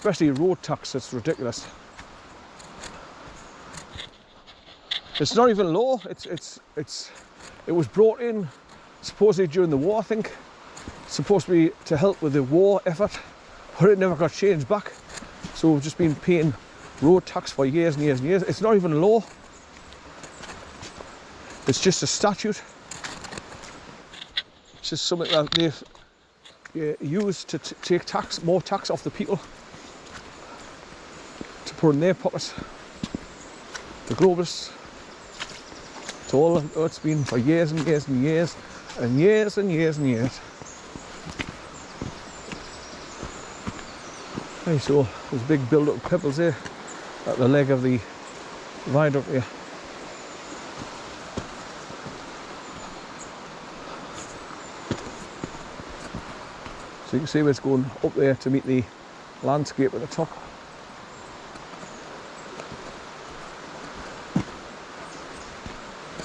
especially road tax, it's ridiculous. It's not even low. It was brought in supposedly during the war, I think. It's supposed to be to help with the war effort, but it never got changed back. So we've just been paying road tax for years and years and years. It's not even law. It's just a statute. It's just something that they've used to take more tax off the people, to put in their pockets. The globalists. It's all it's been for years and years and years and years and years and years. Okay, so there's a big build up of pebbles there at the leg of the viaduct here. So you can see where it's going up there to meet the landscape at the top.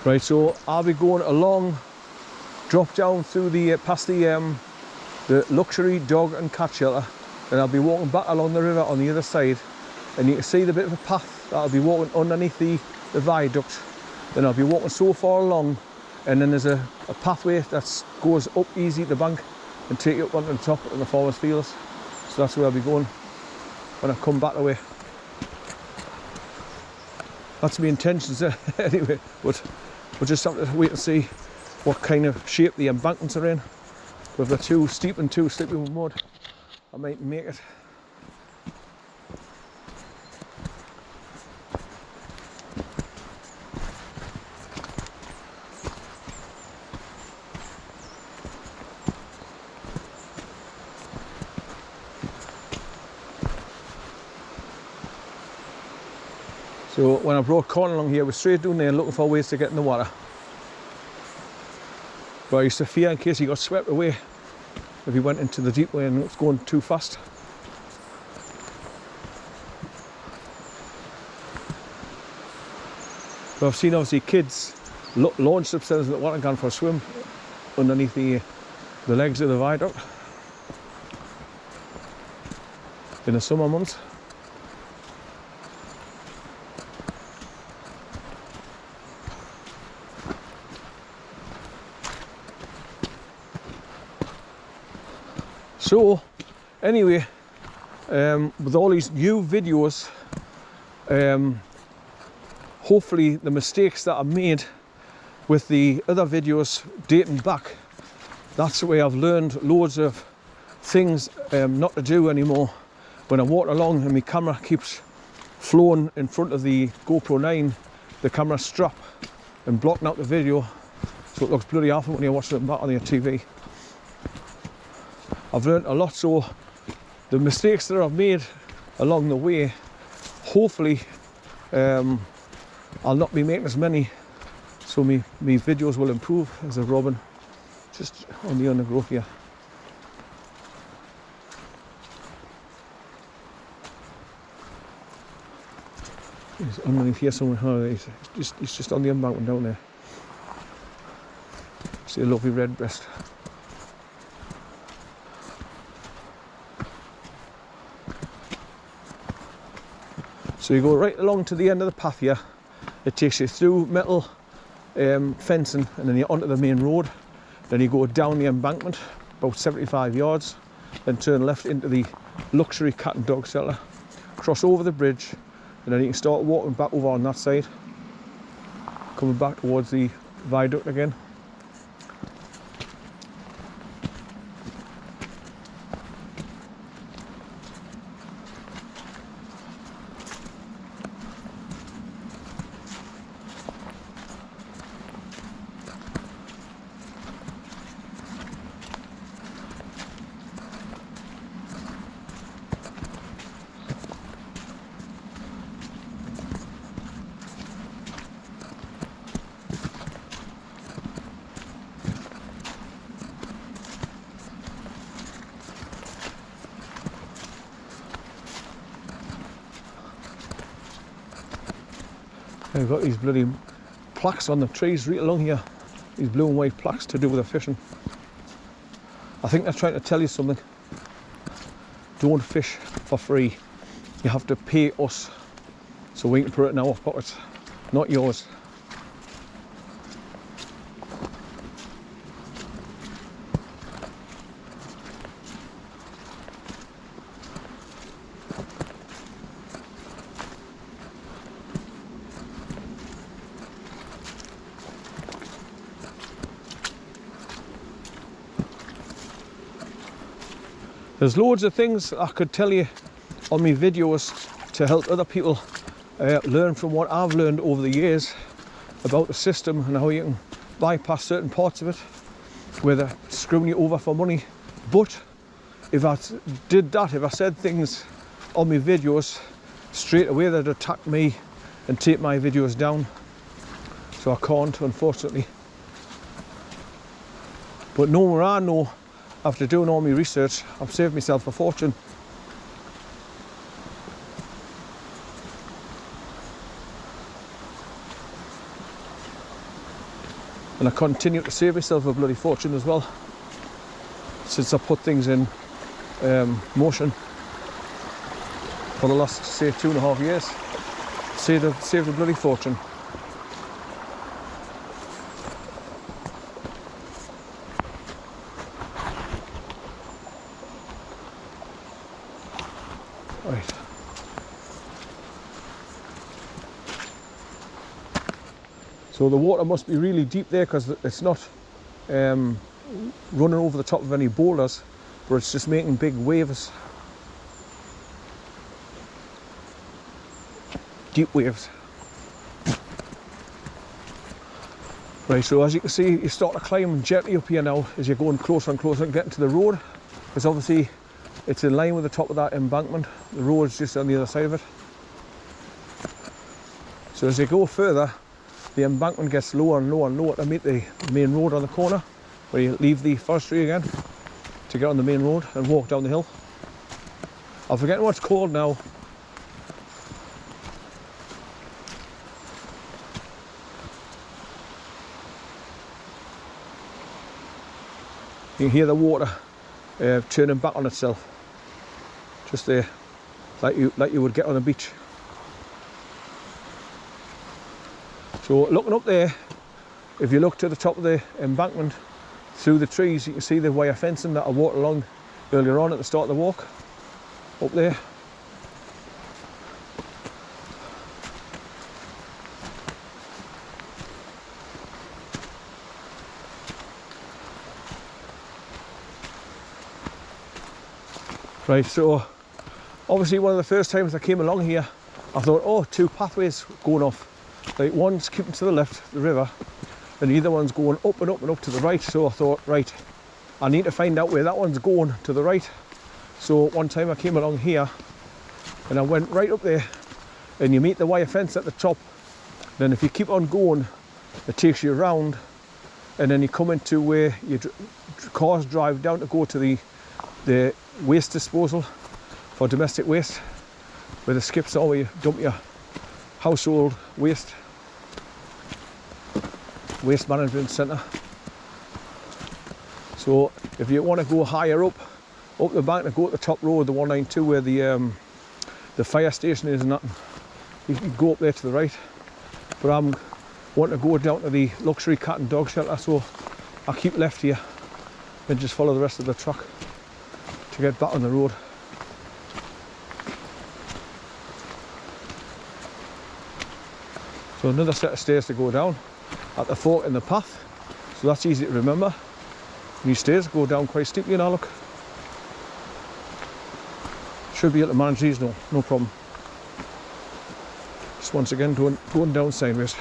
Right, so I'll be going along, drop down through the past the luxury dog and cat shelter, and I'll be walking back along the river on the other side, and you can see the bit of a path that I'll be walking underneath the viaduct. Then I'll be walking so far along, and then there's a pathway that goes up easy to the bank and take you up onto the top of the farmers' fields. So that's where I'll be going when I come back away. That's my intentions anyway, but we'll just have to wait and see what kind of shape the embankments are in. But if they're too steep and too slippery with mud, I might make it. So when I brought corn along here, I was straight down there looking for ways to get in the water. But I used to fear in case he got swept away if he went into the deep way and it was going too fast. But I've seen obviously kids launch themselves in the water and gone for a swim underneath the legs of the viaduct in the summer months. So, anyway, with all these new videos, hopefully the mistakes that I made with the other videos dating back, that's the way I've learned loads of things not to do anymore. When I walk along and my camera keeps flowing in front of the GoPro 9, the camera strap, and blocking out the video, so it looks bloody awful when you're watching it back on your TV. I've learned a lot, so the mistakes that I've made along the way, hopefully I'll not be making as many, so my videos will improve. As a robin just on the undergrowth here. He's underneath here somewhere. Oh, he's just on the embankment down there. See a lovely red breast. So you go right along to the end of the path here. It takes you through metal fencing, and then you're onto the main road. Then you go down the embankment about 75 yards, then turn left into the luxury cat and dog shelter, cross over the bridge, and then you can start walking back over on that side, coming back towards the viaduct again. They've got these bloody plaques on the trees right along here, these blue and white plaques to do with the fishing. I think they're trying to tell you something. Don't fish for free. you have to pay us so we can put it in our pockets, not yours. There's loads of things I could tell you on my videos to help other people learn from what I've learned over the years about the system and how you can bypass certain parts of it where they're screwing you over for money. But if I did that, if I said things on my videos straight away, they'd attack me and take my videos down. So I can't, unfortunately. But knowing what I know, after doing all my research, I've saved myself a fortune. And I continue to save myself a bloody fortune as well, since I put things in motion for the last, say, 2.5 years. Saved a bloody fortune. Right. So the water must be really deep there because it's not running over the top of any boulders, but it's just making big waves. Deep waves. Right, so as you can see, you start to climb gently up here now as you're going closer and closer and getting to the road, because obviously it's in line with the top of that embankment. The road's just on the other side of it. So as you go further, the embankment gets lower and lower and lower to meet the main road on the corner, where you leave the forestry again to get on the main road and walk down the hill. I'm forgetting what it's called now. You can hear the water turning back on itself, just there, like you would get on a beach. So looking up there, if you look to the top of the embankment through the trees, you can see the wire fencing that I walked along earlier on at the start of the walk, up there. Right, so obviously one of the first times I came along here, I thought, oh, 2 pathways going off. Like, one's keeping to the left, the river, and the other one's going up and up and up to the right. So I thought, right, I need to find out where that one's going to the right. So one time I came along here and I went right up there, and you meet the wire fence at the top. Then if you keep on going, it takes you around, and then you come into where your cars drive down to go to the waste disposal for domestic waste, where the skips are, where you dump your household waste management centre. So if you want to go higher up the bank and go to the top road, the 192, where the fire station is and that, you can go up there to the right. But I'm wanting to go down to the luxury cat and dog shelter, so I'll keep left here and just follow the rest of the track to get back on the road. So another set of stairs to go down at the fork in the path, so that's easy to remember. And these stairs go down quite steeply now, look. Should be able to manage these, no problem. Just once again going down sideways.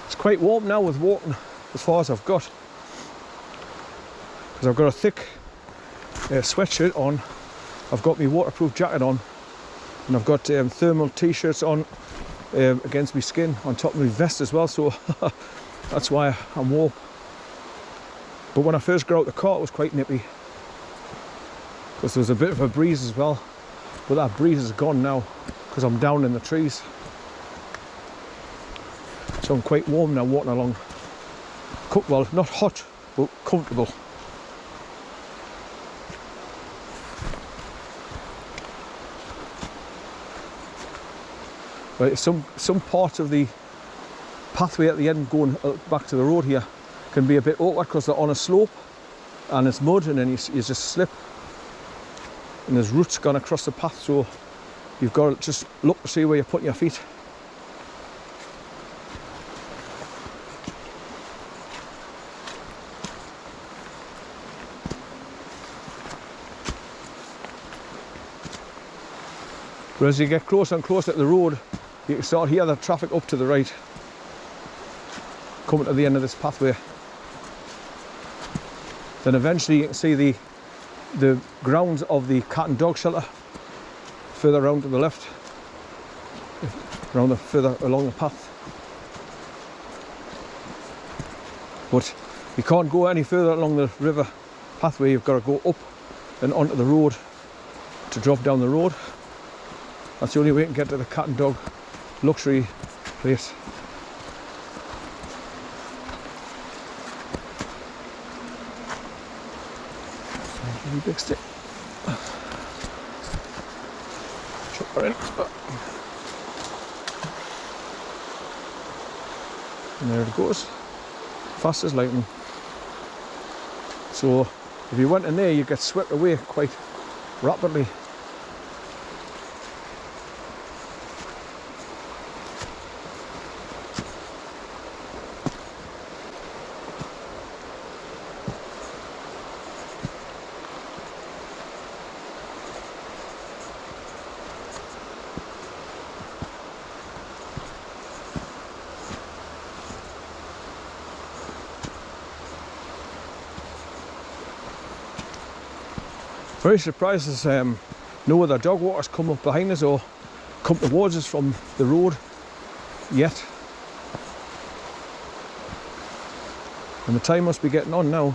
It's quite warm now with walking as far as I've got, because I've got a thick sweatshirt on, I've got my waterproof jacket on, and I've got thermal t-shirts on against my skin on top of my vest as well, so that's why I'm warm. But when I first got out the car, it was quite nippy, because there was a bit of a breeze as well, but that breeze is gone now because I'm down in the trees. So I'm quite warm now walking along. Well, not hot, but comfortable. But some parts of the pathway at the end going back to the road here can be a bit awkward because they're on a slope and it's mud, and then you just slip, and there's roots gone across the path, so you've got to just look to see where you're putting your feet. But as you get closer and closer to the road, you can start to hear the traffic up to the right coming to the end of this pathway. Then eventually you can see the grounds of the cat and dog shelter further around to the left, further along the path. But you can't go any further along the river pathway. You've got to go up and onto the road to drop down the road. That's the only way you can get to the cat and dog luxury place. Big stick. Chuck her in. And there it goes. Fast as lightning. So if you went in there, you get swept away quite rapidly. Very surprised as no other dog walkers come up behind us or come towards us from the road yet. And the time must be getting on now.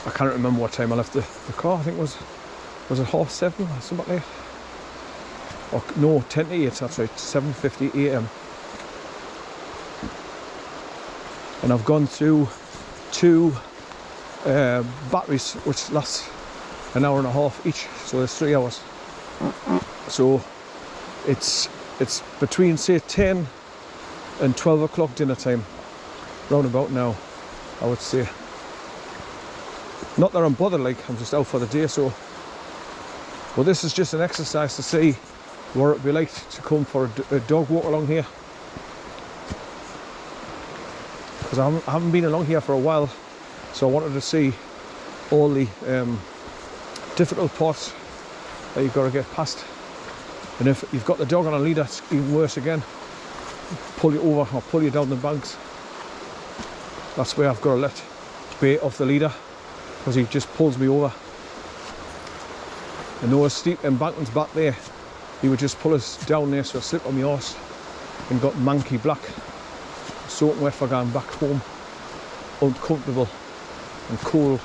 I can't remember what time I left the car. I think was it 7:30 or something like that? Or no, 10 to 8, that's right, 7:50 AM. And I've gone through 2 batteries which last an hour and a half each, so there's 3 hours. So it's between say 10 and 12 o'clock dinner time, round about now, I would say. Not that I'm bothered, like, I'm just out for the day. So well, this is just an exercise to see what it'd be like to come for a dog walk along here, because I haven't been along here for a while, so I wanted to see all the difficult parts that you've got to get past. And if you've got the dog on a lead, that's even worse again. Pull you over or pull you down the banks. That's where I've got to let Bay off the leader, because he just pulls me over. And those steep embankments back there, he would just pull us down there, so I slipped on my horse and got manky black, soaking wet for going back home, uncomfortable and cold.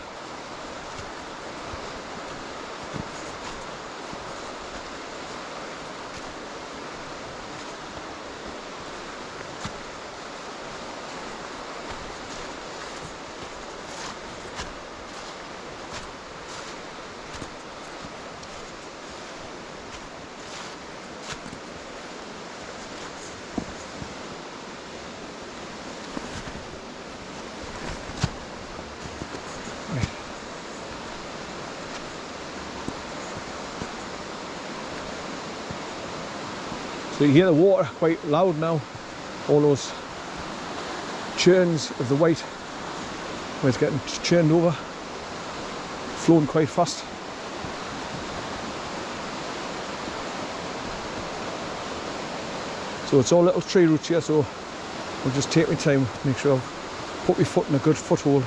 So you hear the water quite loud now, all those churns of the white where it's getting churned over, flowing quite fast. So it's all little tree roots here, so I'll just take my time, make sure I've put my foot in a good foothold.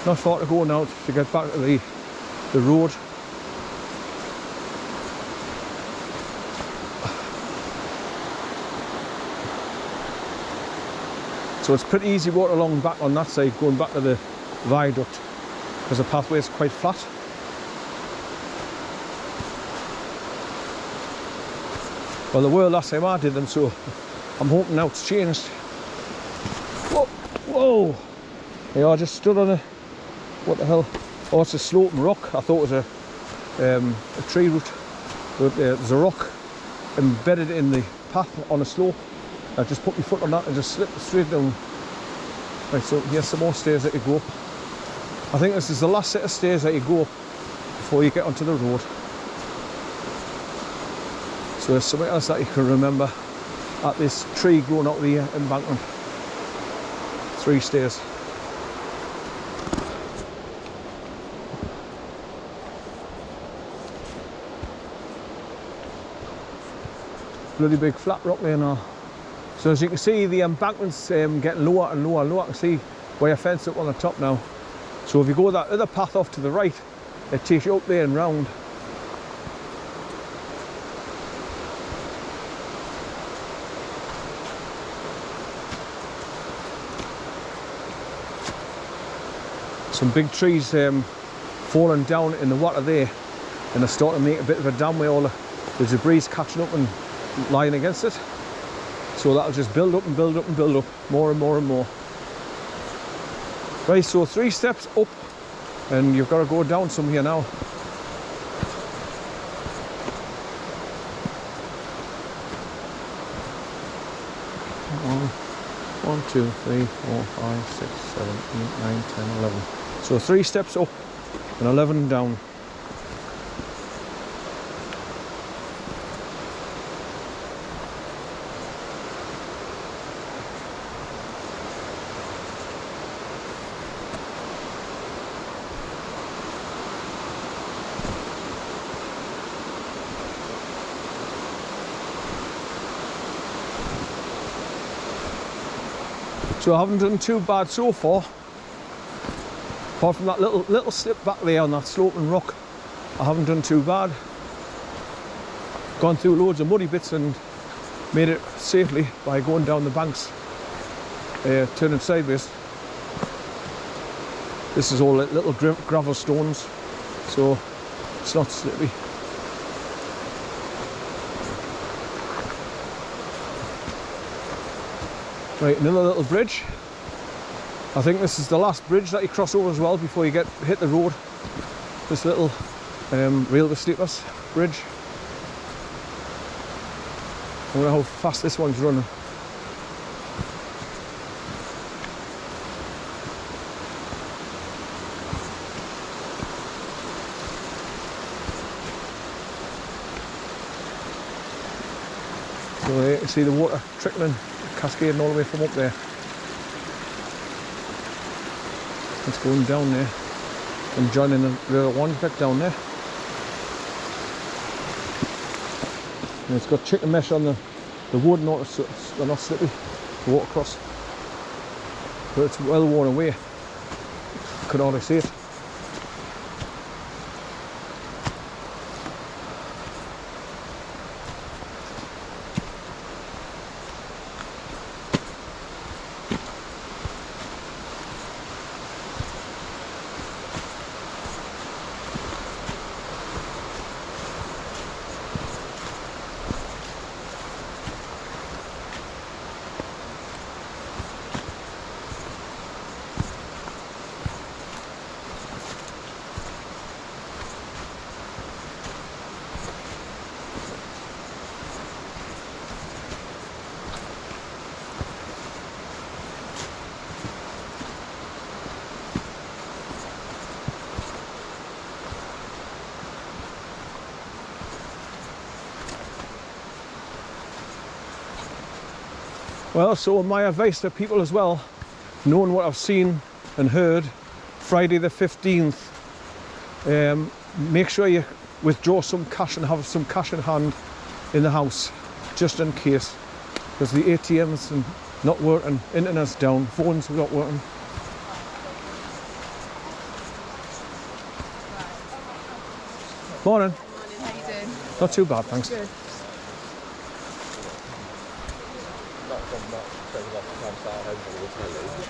Not far to go now to get back to the road. So it's pretty easy walk along back on that side, going back to the viaduct, because the pathway is quite flat. Well, they were last time I did them, so I'm hoping now it's changed. Whoa! Whoa! Yeah, I just stood on a... what the hell? Oh, it's a sloping rock. I thought it was a tree root. But there's a rock embedded in the path on a slope. I just put my foot on that and just slipped straight down. Right, so here's some more stairs that you go up. I think this is the last set of stairs that you go up before you get onto the road. So there's something else that you can remember at this tree growing out of the embankment. 3 stairs. Bloody big flat rock there now. So as you can see, the embankment's getting lower and lower and lower. I can see where your fence up on the top now. So if you go that other path off to the right, it takes you up there and round. Some big trees falling down in the water there, and they're starting to make a bit of a dam where all the debris is catching up and lying against it. So that'll just build up and build up and build up more and more and more. Right, so 3 steps up, and you've got to go down some here now. One, 2, 3, 4, 5, 6, 7, 8, 9, 10, 11. So 3 steps up and 11 down. So I haven't done too bad so far, apart from that little slip back there on that sloping rock. I haven't done too bad. Gone through loads of muddy bits and made it safely by going down the banks, turning sideways. This is all little gravel stones, so it's not slippy. Right, another little bridge. I think this is the last bridge that you cross over as well before you hit the road. This little railway sleepers bridge. I wonder how fast this one's running. So you can see the water trickling, cascading all the way from up there. It's going down there and joining the river WANSBECK down there. And it's got chicken mesh on the wood, so they're not slippy to walk across. But it's well worn away. You can hardly see it. Well, so my advice to people as well, knowing what I've seen and heard, Friday the 15th, make sure you withdraw some cash and have some cash in hand in the house, just in case, because the ATM's not working, internet's down, phones not working. Morning. Morning, how you doing? Not too bad, thanks. Good.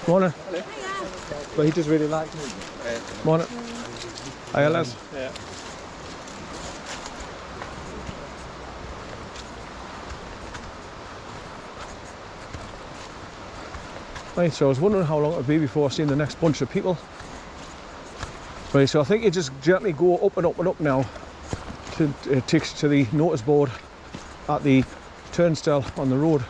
Morning. But he just really liked me. Morning. Hiya, lads. Yeah. Right, so I was wondering how long it would be before I seen the next bunch of people. Right, so I think you just gently go up and up and up now to takes to the notice board at the turnstile on the road.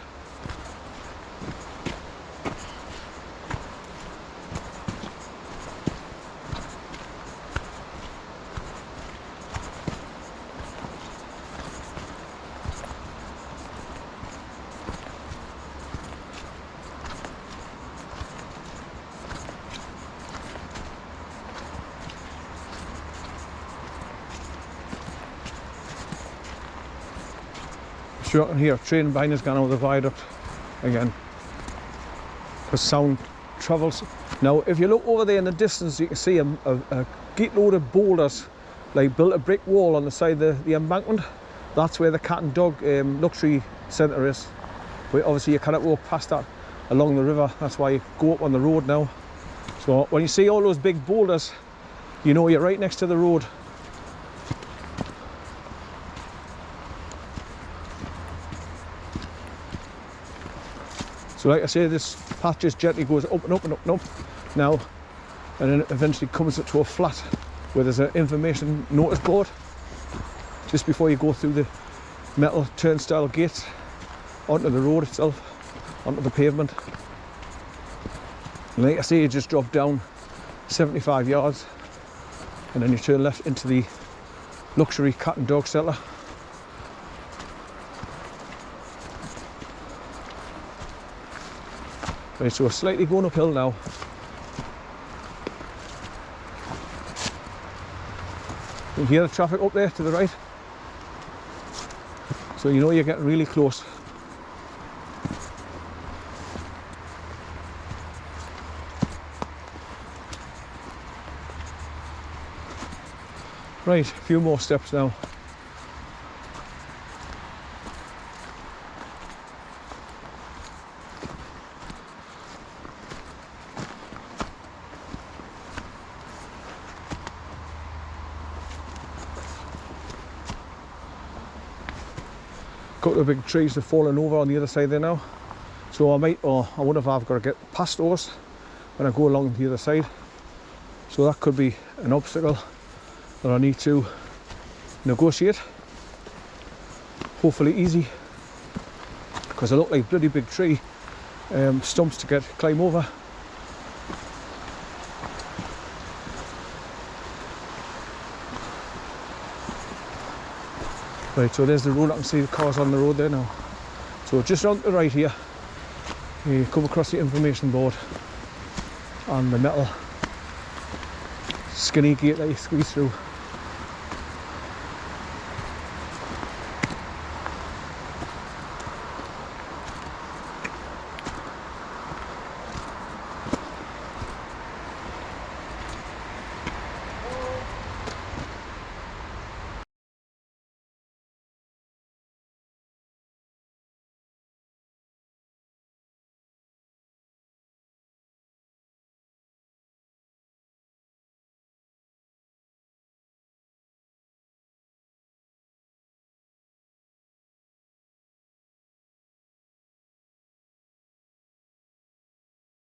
So you can hear a train behind us going over the viaduct again, because sound travels. Now if you look over there in the distance, you can see a gate-load of boulders, like built a brick wall on the side of the embankment. That's where the cat and dog luxury centre is. But obviously you cannot walk past that along the river, that's why you go up on the road now. So when you see all those big boulders, you know you're right next to the road. So like I say, this path just gently goes up and up and up and up now, and then it eventually comes up to a flat where there's an information notice board just before you go through the metal turnstile gates onto the road itself, onto the pavement. And like I say, you just drop down 75 yards and then you turn left into the luxury cat and dog centre. Right, so we're slightly going uphill now. You can hear the traffic up there to the right, so you know you're getting really close. Right, a few more steps now. Couple of big trees have fallen over on the other side there now, so I might, or I wonder if I've got to get past those when I go along the other side. So that could be an obstacle that I need to negotiate. Hopefully easy, because they look like bloody big tree stumps to climb over. Right, so there's the road. I can see the cars on the road there now. So just on the right here, you come across the information board and the metal skinny gate that you squeeze through.